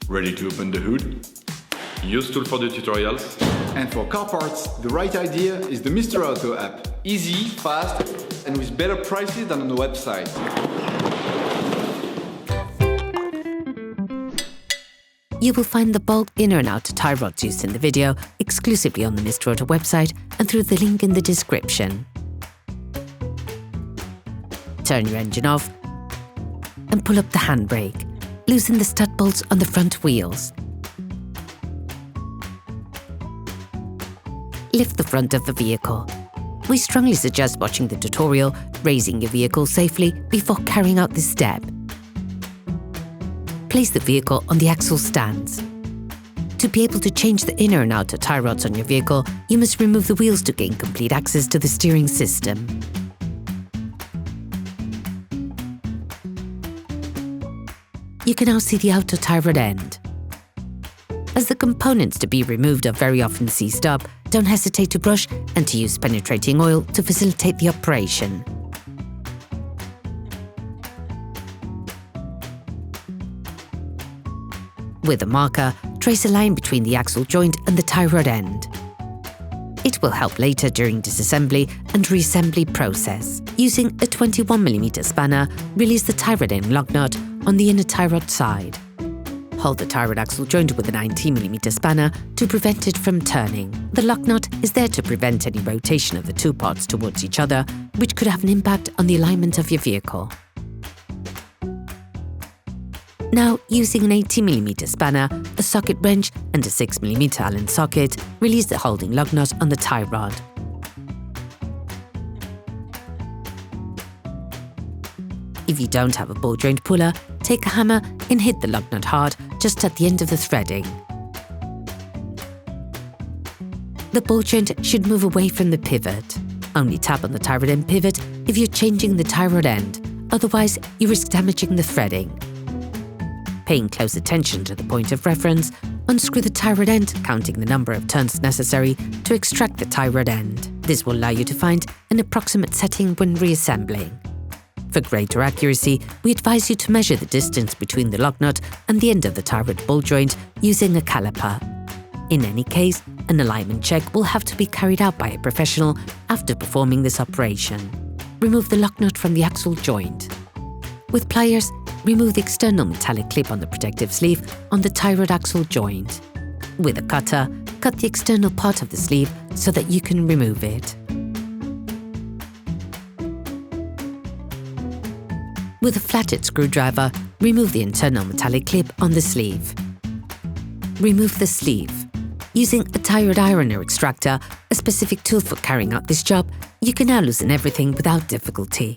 Ready to open the hood? UseTool for the tutorials. And for car parts, the right idea is the Mr. Auto app. Easy, fast, and with better prices than on the website. You will find the bulk inner and outer tie rods used in the video exclusively on the Mr. Auto website and through the link in the description. Turn your engine off and pull up the handbrake. Loosen the stud bolts on the front wheels. Lift the front of the vehicle. We strongly suggest watching the tutorial, raising your vehicle safely before carrying out this step. Place the vehicle on the axle stands. To be able to change the inner and outer tie rods on your vehicle, you must remove the wheels to gain complete access to the steering system. You can now see the outer tie rod end. As the components to be removed are very often seized up, don't hesitate to brush and to use penetrating oil to facilitate the operation. With a marker, trace a line between the axle joint and the tie rod end. It will help later during disassembly and reassembly process. Using a 21mm spanner, release the tie rod end lock nut on the inner tie rod side. Hold the tie rod axle joint with a 19mm spanner to prevent it from turning. The lock nut is there to prevent any rotation of the two parts towards each other, which could have an impact on the alignment of your vehicle. Now, using an 80mm spanner, a socket wrench and a 6mm Allen socket, release the holding lug nut on the tie rod. If you don't have a ball joint puller, take a hammer and hit the lug nut hard just at the end of the threading. The ball joint should move away from the pivot. Only tap on the tie rod end pivot if you're changing the tie rod end, otherwise you risk damaging the threading. Paying close attention to the point of reference, unscrew the tie rod end, counting the number of turns necessary to extract the tie rod end. This will allow you to find an approximate setting when reassembling. For greater accuracy, we advise you to measure the distance between the lock nut and the end of the tie rod ball joint using a caliper. In any case, an alignment check will have to be carried out by a professional after performing this operation. Remove the lock nut from the axle joint. With pliers, remove the external metallic clip on the protective sleeve on the tie rod axle joint. With a cutter, cut the external part of the sleeve so that you can remove it. With a flathead screwdriver, remove the internal metallic clip on the sleeve. Remove the sleeve. Using a tie rod ironer extractor, a specific tool for carrying out this job, you can now loosen everything without difficulty.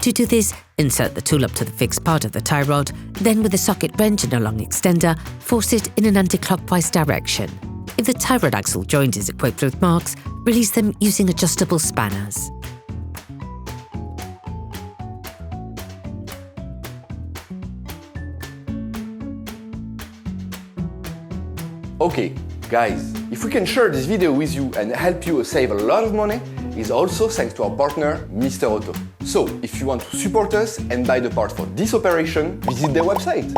To do this, insert the tool up to the fixed part of the tie rod, then with a socket wrench and a long extender, force it in an anti-clockwise direction. If the tie rod axle joint is equipped with marks, release them using adjustable spanners. Okay, guys, if we can share this video with you and help you save a lot of money, is also thanks to our partner, Mr. Auto. So, if you want to support us and buy the part for this operation, visit their website.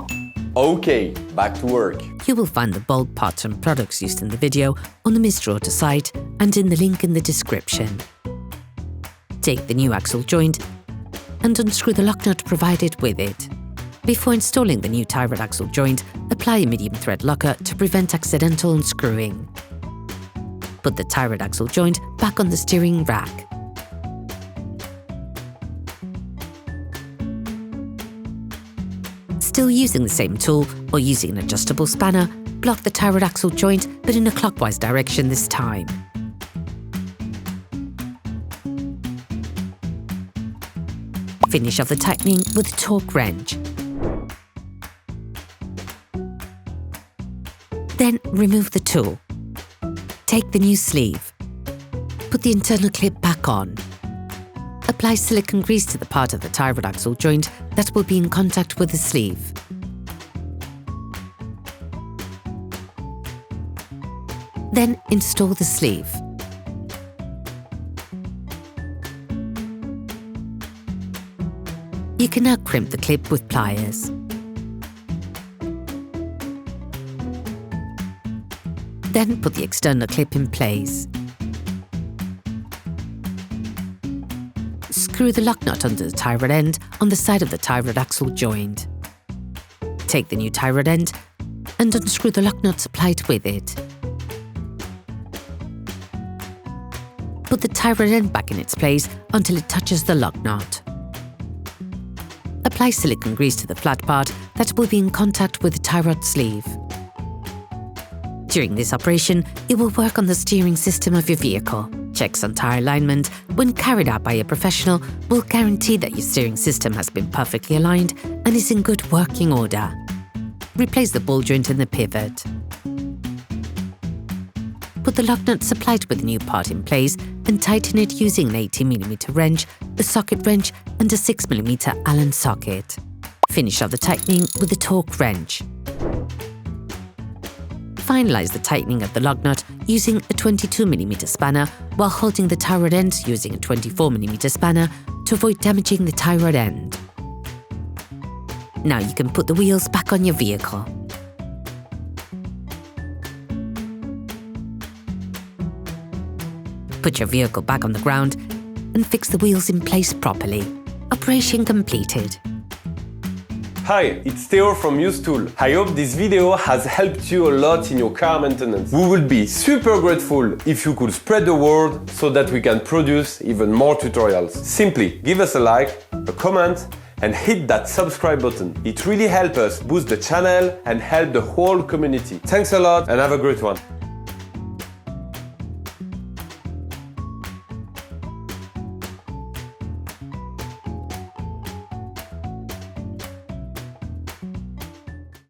Okay, back to work. You will find the bulk parts and products used in the video on the Mr. Auto site and in the link in the description. Take the new axle joint and unscrew the lock nut provided with it. Before installing the new tie rod axle joint, apply a medium thread locker to prevent accidental unscrewing. Put the tie rod axle joint back on the steering rack. Still using the same tool or using an adjustable spanner, block the tie rod axle joint but in a clockwise direction this time. Finish off the tightening with a torque wrench. Then remove the tool. Take the new sleeve. Put the internal clip back on. Apply silicone grease to the part of the tie rod axle joint that will be in contact with the sleeve. Then install the sleeve. You can now crimp the clip with pliers. Then put the external clip in place. Screw the lock nut under the tie rod end on the side of the tie rod axle joint. Take the new tie rod end and unscrew the lock nut supplied with it. Put the tie rod end back in its place until it touches the lock nut. Apply silicone grease to the flat part that will be in contact with the tie rod sleeve. During this operation, it will work on the steering system of your vehicle. Checks on tyre alignment, when carried out by a professional, will guarantee that your steering system has been perfectly aligned and is in good working order. Replace the ball joint in the pivot. Put the lock nut supplied with the new part in place and tighten it using an 18mm wrench, a socket wrench and a 6mm Allen socket. Finish off the tightening with a torque wrench. Finalize the tightening of the lock nut using a 22mm spanner while holding the tie rod end using a 24mm spanner to avoid damaging the tie rod end. Now you can put the wheels back on your vehicle. Put your vehicle back on the ground and fix the wheels in place properly. Operation completed. Hi, it's Theo from UseTool. I hope this video has helped you a lot in your car maintenance. We would be super grateful if you could spread the word so that we can produce even more tutorials. Simply give us a like, a comment, and hit that subscribe button. It really helps us boost the channel and help the whole community. Thanks a lot and have a great one.